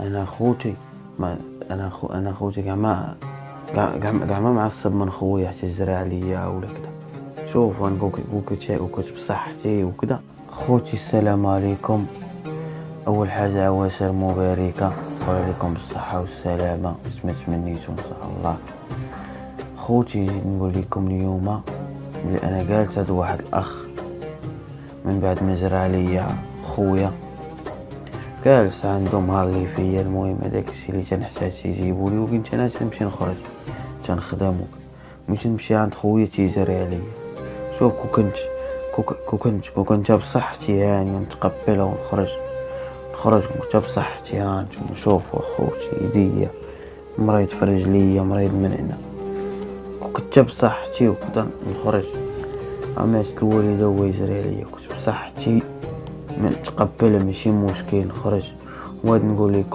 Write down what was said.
انا خوتي ما انا خوتي كاع ما معصب من خويا حتى يزرع عليا ولا كذا. شوف وكنت بصحتي وكذا. خوتي السلام عليكم. اول حاجه عواشر مباركه، وعليكم بالصحه والسلامه، ما تمنيتو ان شاء الله. خوتي نقول لكم اليوم بلي انا جالس هاد واحد الاخ من بعد ما جرى عليا خويا، جالس عنده مهلي فيا. المهم هداك الشيء اللي تنحتاج يجيبولي، وكنت انا تنمشي نخرج تنخدم مش نمشي عند خويا تيجري عليا. شوف كنت بصحتي هاني ونتقبلها نخرج كنت بصحتي هاني ونشوف خوتي يديا مريض في رجليا مريض من هنا، كنت بصحتي وكذا نخرج. عمات الوالدة هو يجري عليا، كنت بصحتي نتقبلها ماشي مشكل نخرج. وهاد نقول لكم